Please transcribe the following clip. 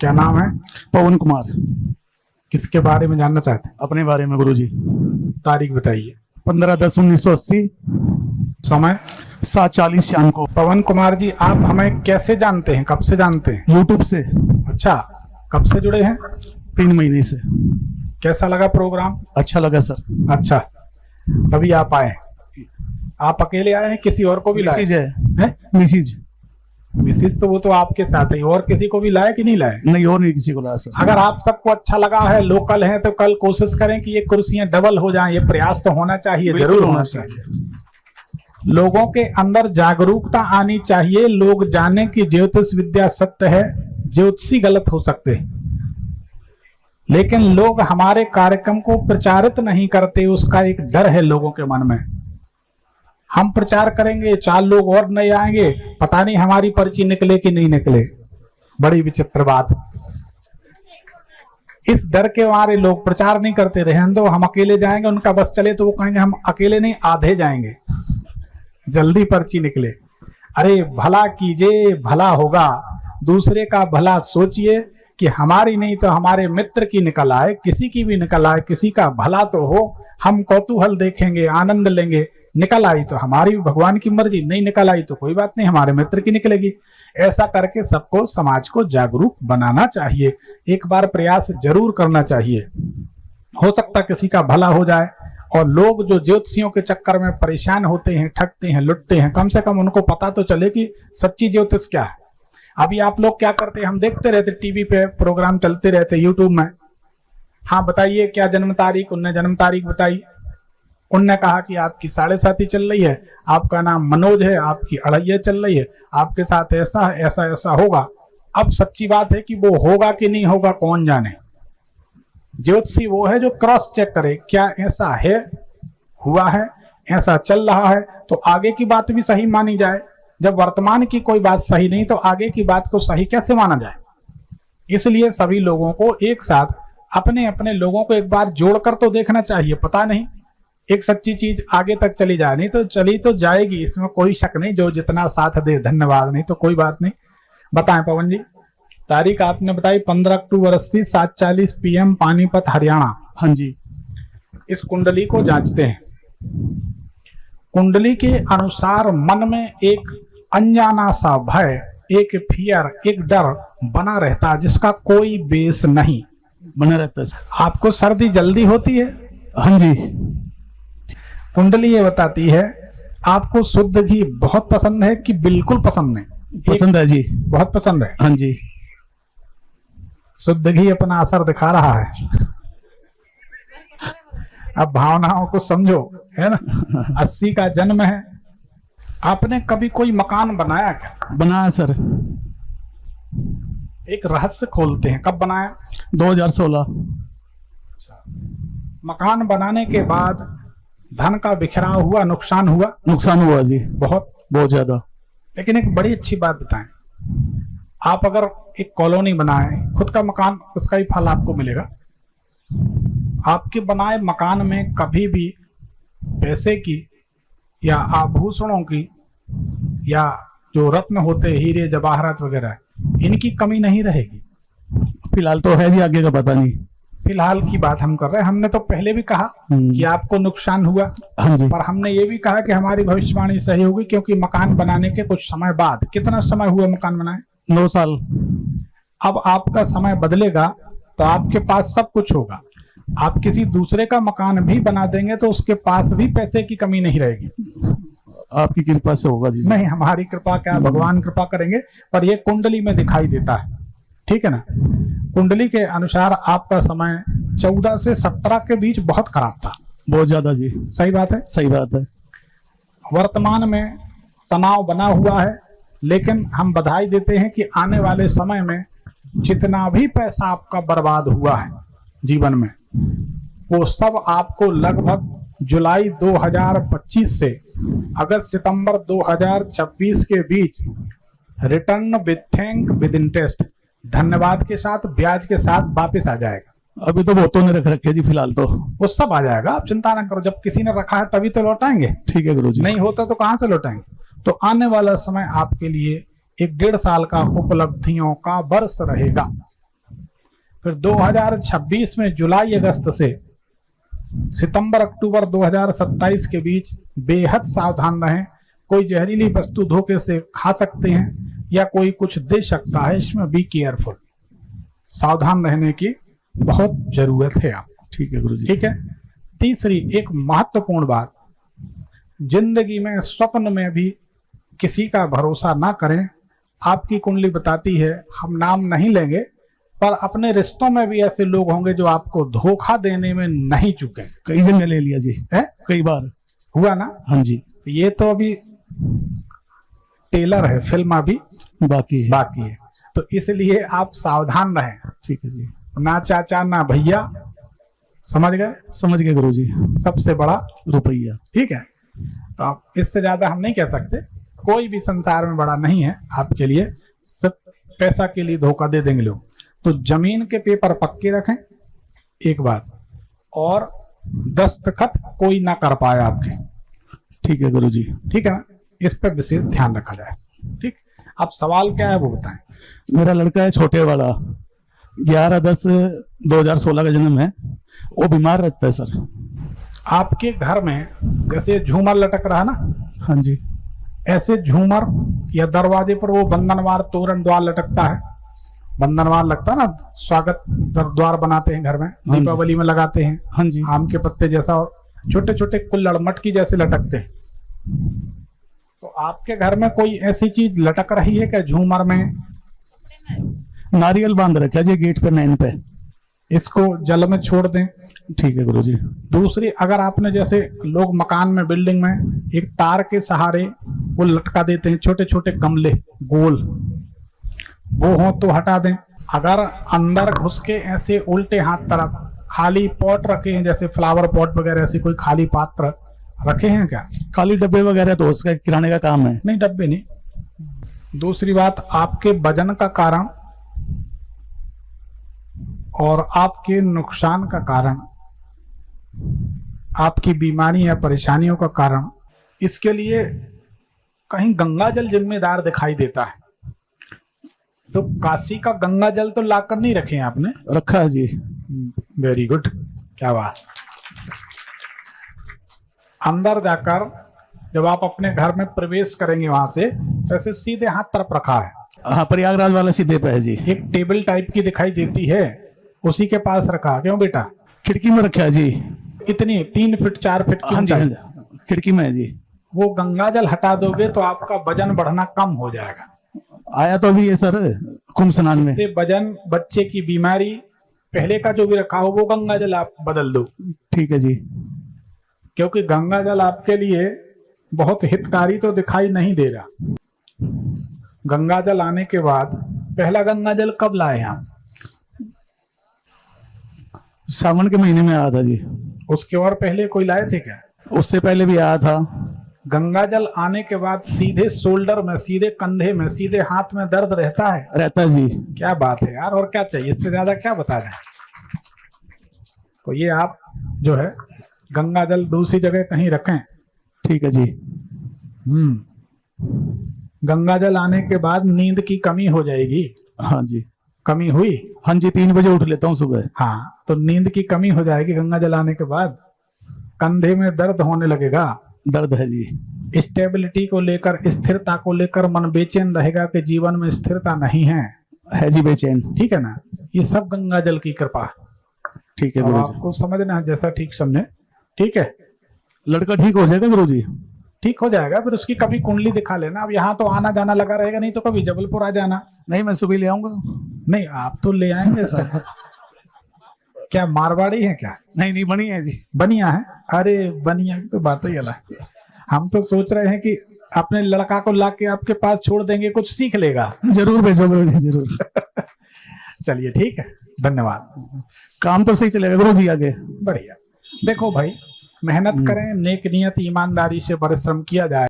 क्या नाम है? पवन कुमार। किसके बारे में जानना चाहते हैं? अपने बारे में गुरुजी। तारीख बताइए। 15/10/1980, समय? 7:40 शाम को। पवन कुमार जी, आप हमें कैसे जानते हैं, कब से जानते हैं? यूट्यूब से। अच्छा, कब से जुड़े हैं? 3 महीने से। कैसा लगा प्रोग्राम? अच्छा लगा सर। अच्छा, तभी आप आए। आप अकेले आए हैं, किसी और को भी लाए? मिसिज है। मिसिज। मिसिज तो वो तो आपके साथ है, और किसी को भी लाए कि नहीं लाए? नहीं, और नहीं किसी को लाया सर। अगर आप सबको अच्छा लगा है, लोकल है, तो कल कोशिश करें कि ये कुर्सियां डबल हो जाएं। ये प्रयास तो होना चाहिए, जरूर होना चाहिए। लोगों के अंदर जागरूकता आनी चाहिए। लोग जाने कि ज्योतिष विद्या सत्य है, ज्योतिषी गलत हो सकते हैं, लेकिन लोग हमारे कार्यक्रम को प्रचारित नहीं करते। उसका एक डर है लोगों के मन में। हम प्रचार करेंगे, 4 लोग और नए आएंगे, पता नहीं हमारी पर्ची निकले कि नहीं निकले। बड़ी विचित्र बात। इस डर के मारे लोग प्रचार नहीं करते। रहने दो, हम अकेले जाएंगे, उनका बस चले तो वो कहेंगे हम अकेले नहीं, आधे जाएंगे, जल्दी पर्ची निकले। अरे भला कीजिए, भला होगा। दूसरे का भला सोचिए कि हमारी नहीं तो हमारे मित्र की निकल आए, किसी की भी निकल आए, किसी का भला तो हो। हम कौतूहल देखेंगे, आनंद लेंगे। निकल आई तो हमारी भी भगवान की मर्जी, नहीं निकल आई तो कोई बात नहीं, हमारे मित्र की निकलेगी। ऐसा करके सबको, समाज को जागरूक बनाना चाहिए। एक बार प्रयास जरूर करना चाहिए, हो सकता किसी का भला हो जाए। और लोग जो ज्योतिषियों के चक्कर में परेशान होते हैं, ठगते हैं, लुटते हैं, कम से कम उनको पता तो चले कि सच्ची ज्योतिष क्या है। अभी आप लोग क्या करते हैं, हम देखते रहते टीवी पे प्रोग्राम चलते रहते, यूट्यूब में। हाँ बताइए क्या जन्म तारीख? उनने जन्म तारीख बताई। उनने कहा कि आपकी 7:30 चल रही है, आपका नाम मनोज है, आपकी 2:30 चल रही है, आपके साथ ऐसा है, ऐसा ऐसा होगा। अब सच्ची बात है कि वो होगा कि नहीं होगा कौन जाने। ज्योतिषी वो है जो क्रॉस चेक करे, क्या ऐसा है, हुआ है, ऐसा चल रहा है, तो आगे की बात भी सही मानी जाए। जब वर्तमान की कोई बात सही नहीं तो आगे की बात को सही कैसे माना जाए? इसलिए सभी लोगों को एक साथ, अपने अपने लोगों को एक बार जोड़कर तो देखना चाहिए। पता नहीं एक सच्ची चीज आगे तक चली जाए, नहीं तो चली तो जाएगी, इसमें कोई शक नहीं। जो जितना साथ दे धन्यवाद, नहीं तो कोई बात नहीं। बताएं पवन जी, तारीख आपने बताई 15 अक्टूबर 80, 7:40 PM, पानीपत, हरियाणा। हाँ जी। इस कुंडली को जांचते हैं। कुंडली के अनुसार मन में एक अनजाना सा भय, एक फियर, एक डर बना रहता है, जिसका कोई बेस नहीं। बना रहता है। आपको सर्दी जल्दी होती है? हाँ जी। कुंडली ये बताती है आपको शुद्ध घी बहुत पसंद है कि बिल्कुल पसंद नहीं? पसंद है जी। बहुत पसंद है। हाँ जी। शुद्ध घी अपना असर दिखा रहा है। अब भावनाओं को समझो, है ना। 80 का जन्म है। आपने कभी कोई मकान बनाया क्या? बनाया सर। एक रहस्य खोलते हैं, कब बनाया? 2016। मकान बनाने के बाद धन का बिखराव हुआ, नुकसान हुआ? नुकसान हुआ जी, बहुत ज्यादा। लेकिन एक बड़ी अच्छी बात बताएं, आप अगर एक कॉलोनी बनाए, खुद का मकान, उसका ही फल आपको मिलेगा। आपके बनाए मकान में कभी भी पैसे की या आभूषणों की या जो रत्न होते, हीरे जवाहरात वगैरह, इनकी कमी नहीं रहेगी। फिलहाल तो है जी, आगे का पता नहीं। फिलहाल की बात हम कर रहे हैं। हमने तो पहले भी कहा कि आपको नुकसान हुआ। हाँ जी। पर हमने ये भी कहा कि हमारी भविष्यवाणी सही होगी, क्योंकि मकान बनाने के कुछ समय बाद, कितना समय हुआ मकान बनाए? 9 साल। अब आपका समय बदलेगा तो आपके पास सब कुछ होगा। आप किसी दूसरे का मकान भी बना देंगे तो उसके पास भी पैसे की कमी नहीं रहेगी। आपकी कृपा से होगा जी। नहीं, हमारी कृपा क्या, भगवान कृपा करेंगे। पर ये कुंडली में दिखाई देता है, ठीक है ना। कुंडली के अनुसार आपका समय 14 से 17 के बीच बहुत खराब था। बहुत ज्यादा जी। सही बात है? सही बात है। वर्तमान में तनाव बना हुआ है, लेकिन हम बधाई देते हैं कि आने वाले समय में जितना भी पैसा आपका बर्बाद हुआ है जीवन में, वो सब आपको लगभग जुलाई 2025 से अगस्त सितंबर 2026 के बीच return with thank with interest, धन्यवाद के साथ, ब्याज के साथ वापस आ जाएगा। अभी तो बहुतों ने रख रखे जी, फिलहाल तो वो सब आ जाएगा, आप चिंता ना करो। जब किसी ने रखा है तभी तो लौटाएंगे। ठीक है गुरुजी। नहीं होता तो कहां से लौटाएंगे। तो आने वाला समय आपके लिए एक 1.5 साल का उपलब्धियों का वर्ष रहेगा। फिर 2026 में जुलाई अगस्त से सितंबर अक्टूबर 2027 के बीच बेहद सावधान रहें। कोई जहरीली वस्तु धोखे से खा सकते हैं या कोई कुछ दे सकता है, इसमें बी केयरफुल, सावधान रहने की बहुत जरूरत है आपको। ठीक है गुरुजी। ठीक है। तीसरी एक महत्वपूर्ण बात, जिंदगी में स्वप्न में भी किसी का भरोसा ना करें। आपकी कुंडली बताती है, हम नाम नहीं लेंगे, पर अपने रिश्तों में भी ऐसे लोग होंगे जो आपको धोखा देने में नहीं चुके। कई जगह ले लिया जी है, कई बार हुआ ना। हाँ जी। ये तो अभी टेलर है, फिल्म अभी बाकी है। तो इसलिए आप सावधान रहें। ठीक है जी। ना चाचा ना भैया, समझ गए गुरुजी। सबसे बड़ा रुपया। ठीक है। तो आप इससे ज्यादा हम नहीं कह सकते। कोई भी संसार में बड़ा नहीं है आपके लिए, सब पैसा के लिए धोखा दे देंगे लोग। तो जमीन के पेपर पक्के रखें, एक बात, और दस्तखत कोई ना कर पाए आपके। ठीक है गुरुजी। ठीक है ना, इस पर विशेष ध्यान रखा जाए। ठीक। अब सवाल क्या है वो बताएं। मेरा लड़का है छोटे वाला, 11/10/2016 का जन्म है। वो बीमार रहता है सर। आपके घर में जैसे झूमर लटक रहा ना, हाँ जी, ऐसे झूमर या दरवाजे पर वो बंधनवार तोरण द्वार लटकता है, बंधनवार लगता है ना, स्वागत द्वार बनाते हैं घर में, दीपावली में लगाते हैं। हाँ जी। आम के पत्ते जैसा और छोटे छोटे कुल्लड़ मटकी जैसे लटकते हैं। तो आपके घर में कोई ऐसी चीज लटक रही है क्या झूमर में? नारियल बांध रखा है जी गेट पे, नैन पे। इसको जल में छोड़ दें। ठीक है गुरुजी। दूसरी, अगर आपने जैसे लोग मकान में, बिल्डिंग में एक तार के सहारे वो लटका देते हैं छोटे छोटे गमले गोल, वो हो तो हटा दें। अगर अंदर घुस के ऐसे उल्टे हाथ तरफ खाली पॉट रखे हैं, जैसे फ्लावर पॉट वगैरह, ऐसे कोई खाली पात्र रखे हैं क्या? खाली डब्बे वगैरह तो उसका किराने का काम है। नहीं, डब्बे नहीं। दूसरी बात, आपके वजन का कारण और आपके नुकसान का कारण, आपकी बीमारी या परेशानियों का कारण, इसके लिए कहीं गंगा जल जिम्मेदार दिखाई देता है। तो काशी का गंगा जल तो लाकर नहीं रखे हैं आपने? रखा है जी। वेरी गुड, क्या बात। अंदर जाकर जब आप अपने घर में प्रवेश करेंगे, वहां से वैसे सीधे हाथ तरफ रखा है। हाँ, प्रयागराज वाला सीधे पे है जी। एक टेबल टाइप की दिखाई देती है, उसी के पास रखा। क्यों बेटा? खिड़की में रखा है जी। इतनी 3 फीट 4 फीट की ऊंचाई, खिड़की में है जी। वो गंगा जल हटा दोगे तो आपका वजन बढ़ना कम हो जाएगा। आया तो अभी ये सर कुंभ स्नान में। इससे वजन, बच्चे की बीमारी, पहले का जो भी रखा हो वो गंगा जल आप बदल दो। ठीक है जी। क्योंकि गंगा जल आपके लिए बहुत हितकारी तो दिखाई नहीं दे रहा। गंगा जल आने के बाद, पहला गंगा जल कब लाए हम? सावन के महीने में आया था जी। उसके और पहले कोई लाए थे क्या? उससे पहले भी आया था। गंगा जल आने के बाद सीधे शोल्डर में, सीधे कंधे में, सीधे हाथ में दर्द रहता है? रहता है जी। क्या बात है यार, और क्या चाहिए इससे ज्यादा, क्या बता दें। तो ये आप जो है गंगा जल दूसरी जगह कहीं रखें। ठीक है जी। गंगा जल आने के बाद नींद की कमी हो जाएगी। हाँ जी। कमी हुई? हाँ जी, 3 बजे उठ लेता हूँ सुबह। हाँ, तो नींद की कमी हो जाएगी गंगा जल आने के बाद। कंधे में दर्द होने लगेगा। दर्द है जी। स्टेबिलिटी को लेकर, स्थिरता को लेकर मन बेचैन रहेगा कि जीवन में स्थिरता नहीं है जी, बेचैन। ठीक है ना, ये सब गंगा जल की कृपा। ठीक है अब गुरुजी। आपको समझना है जैसा ठीक समझे। ठीक है, लड़का ठीक हो जाएगा गुरुजी? ठीक हो जाएगा। फिर उसकी कभी कुंडली दिखा लेना। अब यहाँ तो आना जाना लगा रहेगा, नहीं तो कभी जबलपुर आ जाना। नहीं, मैं सुबह ले आऊंगा। नहीं, आप तो ले आएंगे सर। क्या मारवाड़ी है क्या? नहीं नहीं, बढ़िया है जी। बनिया है? अरे बनिया की तो बात ही अलग। हम तो सोच रहे हैं कि अपने लड़का को लाके आपके पास छोड़ देंगे, कुछ सीख लेगा। जरूर भेजो गुरुजी, जरूर। चलिए ठीक है, धन्यवाद। काम तो सही चलेगा गुरुजी आगे? बढ़िया। देखो भाई, मेहनत करें, नेक नियत ईमानदारी से परिश्रम किया जाए।